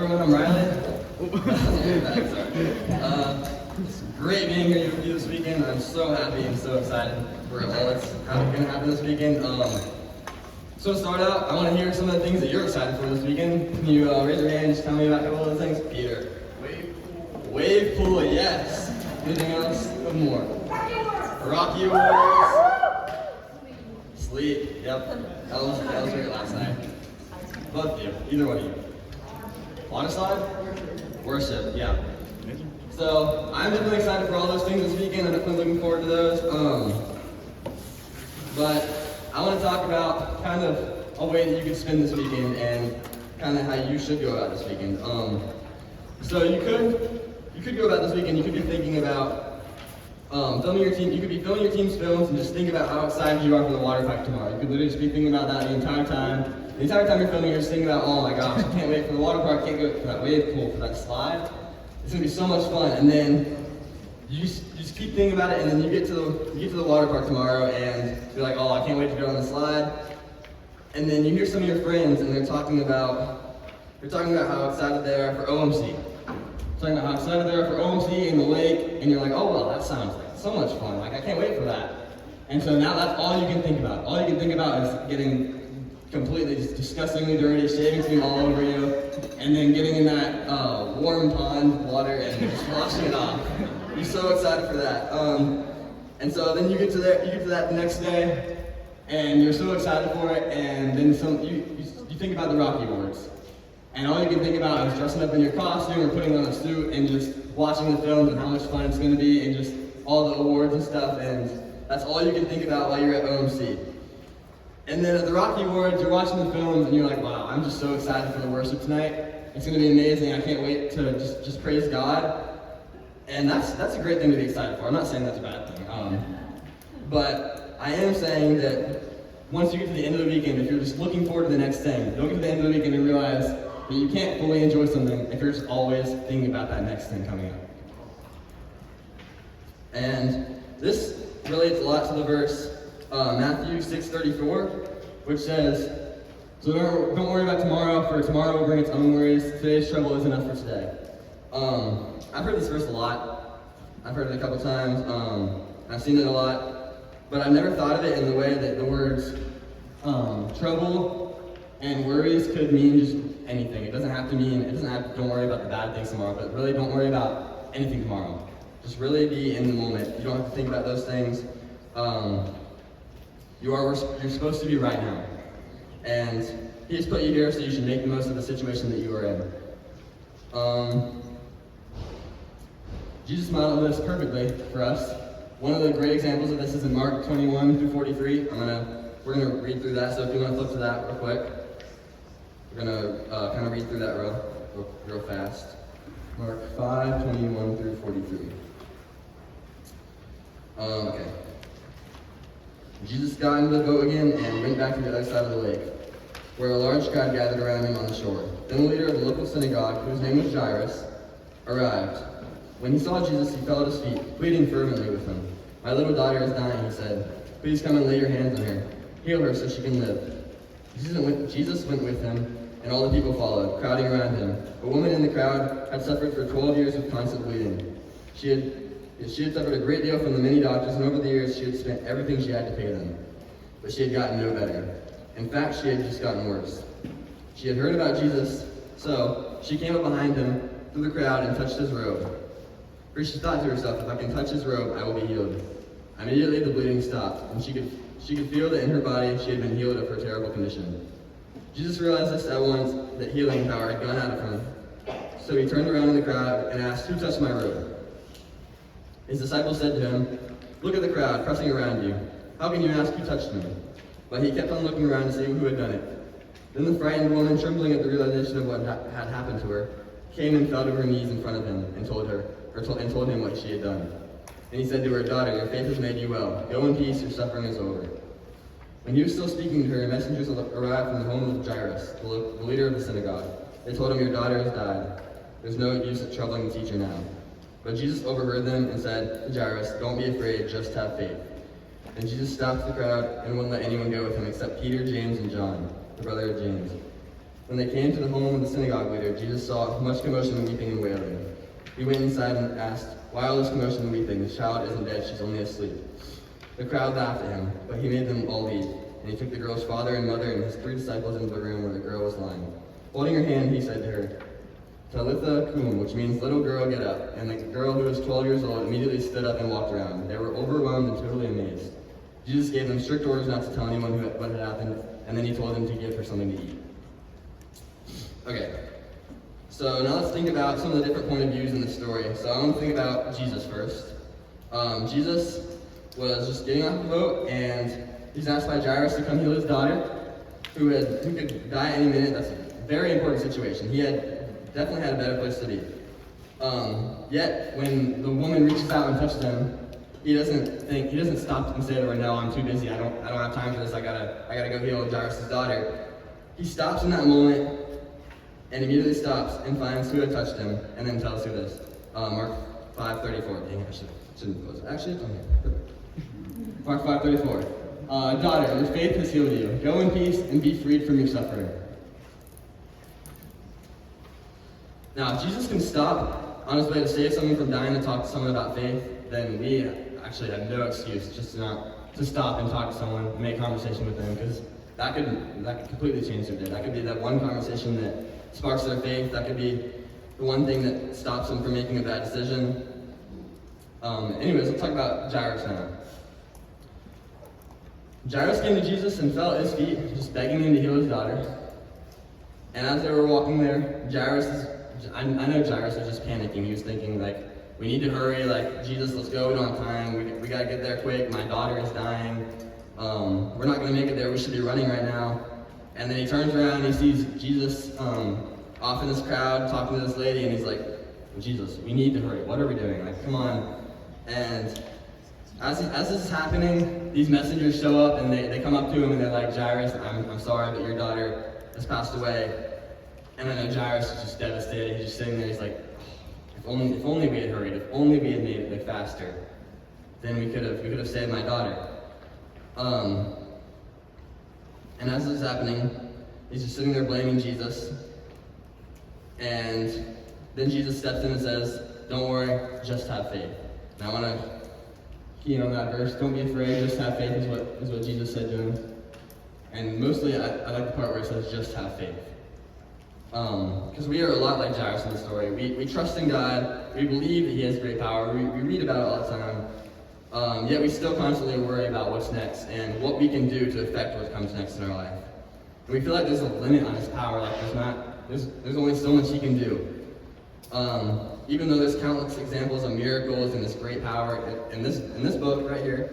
everyone, I'm Riley. It's great being here with you this weekend. I'm so happy and so excited for all that's going to happen this weekend. So to start out, I want to hear some of the things that you're excited for this weekend. Can you raise your hand and just tell me about a couple of those things? Peter. Wave pool. Wave pool, yes. Anything else? One more. Rocky Horse. Sleep. Yep. That was great last night. Both of you. Either one of you. Water slide? Worship. Yeah. So I'm definitely excited for all those things this weekend. I'm definitely looking forward to those. But I want to talk about kind of a way that you could spend this weekend and kind of how you should go about this weekend. So you could go about this weekend. You could be thinking about filming your team. You could be filming your team's films and just think about how excited you are for the water fight tomorrow. You could literally just be thinking about that the entire time. The entire time you're filming, you're just thinking about, oh my gosh, I can't wait for the water park. I can't go for that wave pool, for that slide. It's gonna be so much fun. And then you just keep thinking about it, and then you get to the water park tomorrow, and you're like, oh, I can't wait to go on the slide. And then you hear some of your friends, and they're talking about how excited they are for OMC. Talking about how excited they are for OMC in the lake, and you're like, oh well, that sounds like so much fun. Like I can't wait for that. And so now that's all you can think about. All you can think about is getting completely disgustingly dirty, shaving cream all over you, and then getting in that warm pond water and just washing it off. You're so excited for that. And so then you get to that the next day, and you're so excited for it, and then you think about the Rocky Awards. And all you can think about is dressing up in your costume or putting on a suit and just watching the films and how much fun it's going to be and just all the awards and stuff, and that's all you can think about while you're at OMC. And then at the Rocky Awards, you're watching the films and you're like, wow, I'm just so excited for the worship tonight. It's going to be amazing. I can't wait to just praise God. And that's a great thing to be excited for. I'm not saying that's a bad thing. But I am saying that once you get to the end of the weekend, if you're just looking forward to the next thing, don't get to the end of the weekend and realize that you can't fully enjoy something if you're just always thinking about that next thing coming up. And this relates a lot to the verse Matthew 6:34, which says, so don't worry about tomorrow, for tomorrow will bring its own worries. Today's trouble is enough for today. I've heard this verse a lot. I've heard it a couple times. I've seen it a lot, but I've never thought of it in the way that the words trouble and worries could mean just anything. It doesn't have don't worry about the bad things tomorrow, but really don't worry about anything tomorrow. Just really be in the moment. You don't have to think about those things. You're supposed to be right now. And He has put you here so you should make the most of the situation that you are in. Jesus modeled this perfectly for us. One of the great examples of this is in Mark 21-43. We're gonna read through that, so if you want to flip to that real quick. We're gonna kind of read through that real fast. Mark 5:21-43. Okay. Jesus got into the boat again and went back to the other side of the lake, where a large crowd gathered around him on the shore. Then the leader of the local synagogue, whose name was Jairus, arrived. When he saw Jesus, he fell at his feet, pleading fervently with him. My little daughter is dying, he said. Please come and lay your hands on her. Heal her so she can live. Jesus went with him, and all the people followed, crowding around him. A woman in the crowd had suffered for 12 years with constant bleeding. She had suffered a great deal from the many doctors, and over the years she had spent everything she had to pay them. But she had gotten no better. In fact, she had just gotten worse. She had heard about Jesus, so she came up behind him through the crowd and touched his robe. For she thought to herself, if I can touch his robe, I will be healed. Immediately the bleeding stopped, and she could feel that in her body she had been healed of her terrible condition. Jesus realized this at once, that healing power had gone out of him. So he turned around in the crowd and asked, who touched my robe? His disciples said to him, look at the crowd pressing around you. How can you ask who touched me? But he kept on looking around to see who had done it. Then the frightened woman, trembling at the realization of what had happened to her, came and fell to her knees in front of him and told him what she had done. And he said to her, daughter, your faith has made you well. Go in peace, your suffering is over. When he was still speaking to her, messengers arrived from the home of Jairus, the leader of the synagogue. They told him, your daughter has died. There's no use of troubling the teacher now. But Jesus overheard them and said to Jairus, don't be afraid, just have faith. And Jesus stopped the crowd and wouldn't let anyone go with him except Peter, James, and John, the brother of James. When they came to the home of the synagogue leader, Jesus saw much commotion and weeping and wailing. He went inside and asked, "Why all this commotion and weeping? The child isn't dead, she's only asleep." The crowd laughed at him, but he made them all leave. And he took the girl's father and mother and his 3 disciples into the room where the girl was lying. Holding her hand, he said to her, "Talitha kum," which means, "Little girl, get up." And the girl, who was 12 years old, immediately stood up and walked around. They were overwhelmed and totally amazed. Jesus gave them strict orders not to tell anyone what had happened, and then he told them to give her something to eat. Okay, so now let's think about some of the different point of views in the story. So I want to think about Jesus first. Jesus was just getting off the boat, and he's asked by Jairus to come heal his daughter, who could die any minute. That's a very important situation. He definitely had a better place to be. Yet when the woman reaches out and touches him, he doesn't stop and say to her, "No, I'm too busy. I don't have time for this. I gotta go heal Jairus' daughter." He stops in that moment and immediately stops and finds who had touched him, and then tells who this. Mark 5:34. Dang, I shouldn't close it. Actually, it's on here. Mark 5:34. "Daughter, your faith has healed you. Go in peace and be freed from your suffering." Now, if Jesus can stop on his way to save someone from dying to talk to someone about faith, then we actually have no excuse just to stop and talk to someone, and make conversation with them, because that could completely change their day. That could be that one conversation that sparks their faith. That could be the one thing that stops them from making a bad decision. Anyways, let's talk about Jairus now. Jairus came to Jesus and fell at his feet, just begging him to heal his daughter. And as they were walking there, I know Jairus was just panicking. He was thinking, like, we need to hurry, like, Jesus, let's go, we don't have time, we gotta get there quick, my daughter is dying, we're not gonna make it there, we should be running right now. And then he turns around and he sees Jesus off in this crowd talking to this lady, and he's like, "Jesus, we need to hurry, what are we doing? Like, come on." And as this is happening, these messengers show up and they come up to him and they're like, "Jairus, I'm sorry, but your daughter has passed away." And I know Jairus is just devastated. He's just sitting there. He's like, if only we had hurried. If only we had made it like faster. Then we could have saved my daughter. And as this is happening, he's just sitting there blaming Jesus. And then Jesus steps in and says, "Don't worry, just have faith." And I want to key in on that verse. Don't be afraid. Just have faith is what Jesus said to him. And mostly, I like the part where it says, "Just have faith." Because we are a lot like Jairus in the story. We trust in God, we believe that he has great power, we read about it all the time, yet we still constantly worry about what's next and what we can do to affect what comes next in our life. And we feel like there's a limit on his power, like there's only so much he can do. Even though there's countless examples of miracles and this great power in this book right here,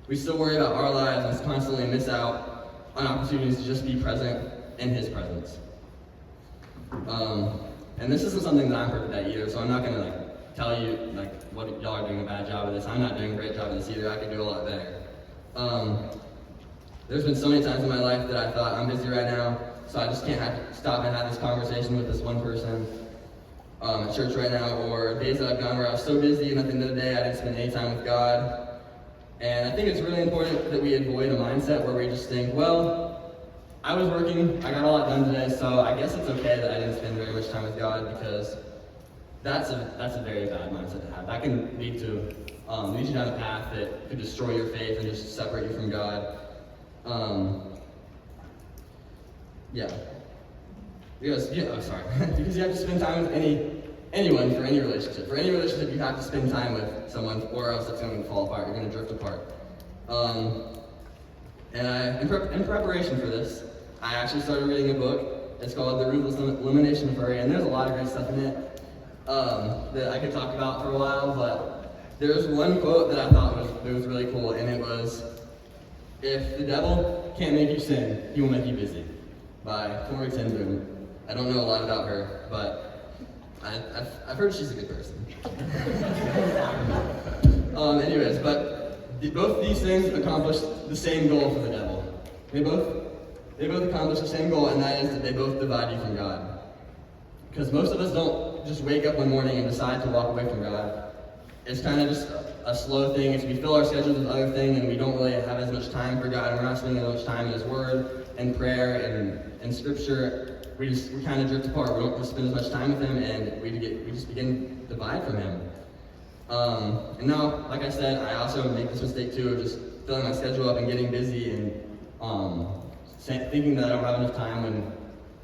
we still worry about our lives and constantly miss out on opportunities to just be present in his presence. And this isn't something that I'm perfect at either, so I'm not gonna tell you what y'all are doing a bad job of this. I'm not doing a great job of this either. I could do a lot better. There's been so many times in my life that I thought, I'm busy right now, so I just can't stop and have this conversation with this one person at church right now, or days that I've gone where I was so busy and at the end of the day I didn't spend any time with God. And I think it's really important that we avoid a mindset where we just think, well, I was working, I got a lot done today, so I guess it's okay that I didn't spend very much time with God, because that's a very bad mindset to have. That can lead you down a path that could destroy your faith and just separate you from God. Because you have to spend time with anyone for any relationship. For any relationship, you have to spend time with someone, or else it's going to fall apart. You're going to drift apart. And in preparation for this, I actually started reading a book. It's called The Ruthless Elimination of Hurry, and there's a lot of great stuff in it that I could talk about for a while, but there's one quote that I thought was really cool, and it was, "If the devil can't make you sin, he will make you busy," by Corrie ten Boom. I don't know a lot about her, but I've heard she's a good person. Anyways, but both these things accomplish the same goal for the devil. They both accomplish the same goal, and that is that they both divide you from God. Because most of us don't just wake up one morning and decide to walk away from God. It's kind of just a slow thing. If we fill our schedules with other things and we don't really have as much time for God, and we're not spending as much time in His Word and prayer and Scripture, we kind of drift apart. We don't spend as much time with Him, and we just begin to divide from Him. And now, like I said, I also make this mistake too of just filling my schedule up and getting busy and thinking that I don't have enough time when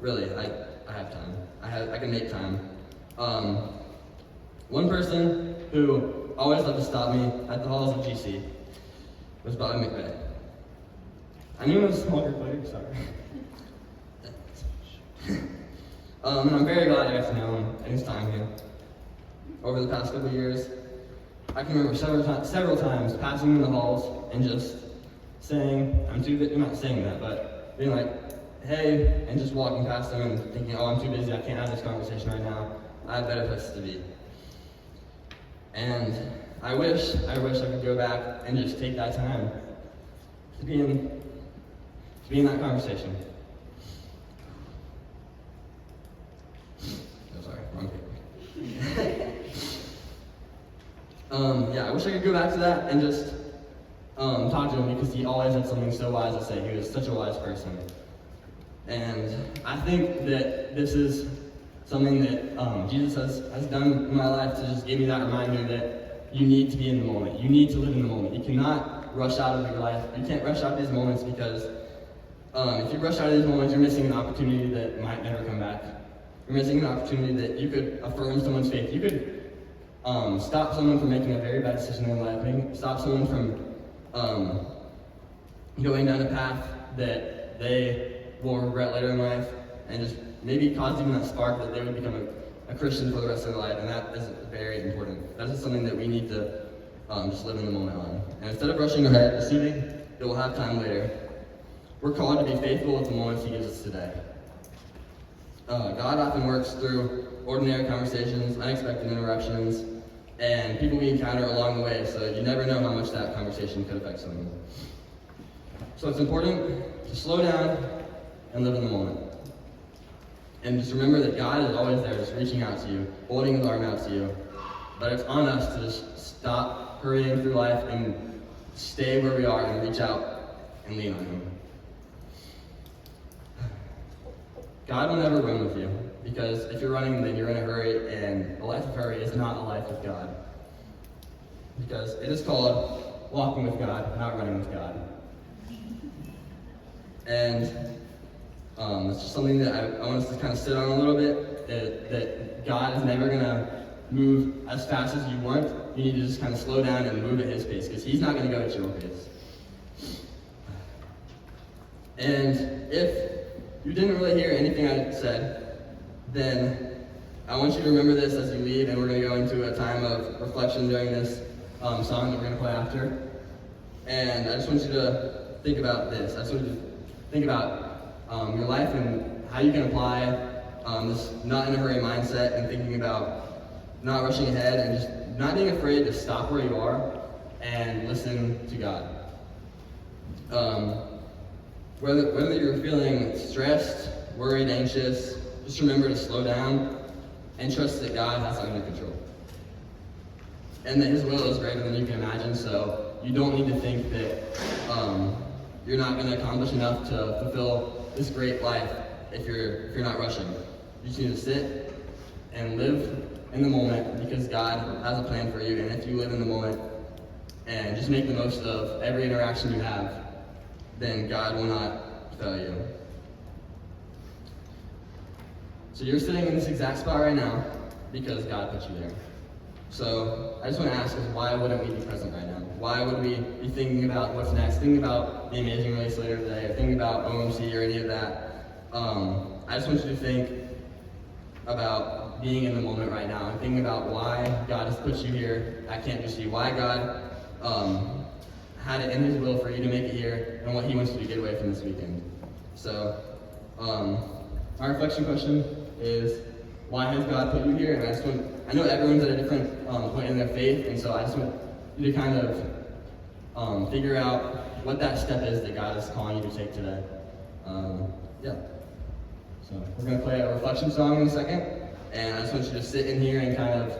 really I have time. I can make time. One person who always loved to stop me at the halls of GC was Bobby McVeigh. I knew him as a small group leader, sorry. And I'm very glad I got to know him in his time here. Over the past couple of years, I can remember several times passing him in the halls and just saying, I'm not saying that, but being like, hey, and just walking past him and thinking, oh, I'm too busy, I can't have this conversation right now. I have better places to be. And I wish I could go back and just take that time to be in that conversation. Oh, sorry, wrong paper. I wish I could go back to that and just talk to him because he always had something so wise to say. He was such a wise person. And I think that this is something that Jesus has done in my life to just give me that reminder that you need to be in the moment. You need to live in the moment. You cannot rush out of your life. You can't rush out of these moments because if you rush out of these moments, you're missing an opportunity that might never come back. You're missing an opportunity that you could affirm someone's faith. You could stop someone from making a very bad decision in life. Stop someone from going down a path that they will regret later in life, and just maybe cause even that spark that they would become a Christian for the rest of their life, and that is very important. That is something that we need to just live in the moment on. And instead of rushing ahead this evening, that we'll have time later, we're called to be faithful with the moments He gives us today. God often works through ordinary conversations, unexpected interruptions, and people we encounter along the way, so you never know how much that conversation could affect someone. So it's important to slow down and live in the moment. And just remember that God is always there, just reaching out to you, holding His arm out to you. But it's on us to just stop hurrying through life and stay where we are and reach out and lean on Him. God will never run with you, because if you're running, then you're in a hurry, and a life of hurry is not a life with God. Because it is called walking with God, not running with God. And it's just something that I want us to kind of sit on a little bit, that God is never going to move as fast as you want. You need to just kind of slow down and move at His pace, because He's not going to go at your pace. And if you didn't really hear anything I said, then I want you to remember this as you leave, and we're going to go into a time of reflection during this song that we're going to play after. And I just want you to think about this. I just want you to think about your life and how you can apply this not in a hurry mindset, and thinking about not rushing ahead and just not being afraid to stop where you are and listen to God. Whether you're feeling stressed, worried, anxious, just remember to slow down and trust that God has it under control. And that His will is greater than you can imagine, so you don't need to think that you're not going to accomplish enough to fulfill this great life if you're not rushing. You just need to sit and live in the moment, because God has a plan for you, and if you live in the moment and just make the most of every interaction you have, then God will not fail you. So you're sitting in this exact spot right now because God put you there. So I just want to ask us, why wouldn't we be present right now? Why would we be thinking about what's next, thinking about the Amazing Race later today, or thinking about OMC or any of that? I just want you to think about being in the moment right now and thinking about why God has put you here at Camp GC, why God had it in His will for you to make it here, and what He wants you to get away from this weekend. So, our reflection question is, why has God put you here? And I know everyone's at a different point in their faith, and so I just want you to kind of figure out what that step is that God is calling you to take today. So we're going to play a reflection song in a second, and I just want you to sit in here and kind of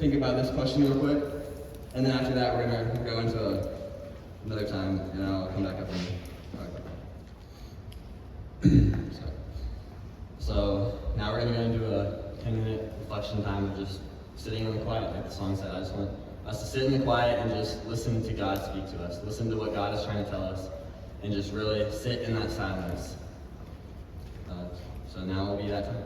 think about this question real quick, and then after that, we're gonna go into another time, and I'll come back up and talk. So now we're gonna go into a 10-minute reflection time of just sitting in the quiet, like the song said. I just want us to sit in the quiet and just listen to God speak to us, listen to what God is trying to tell us, and just really sit in that silence. So now will be that time.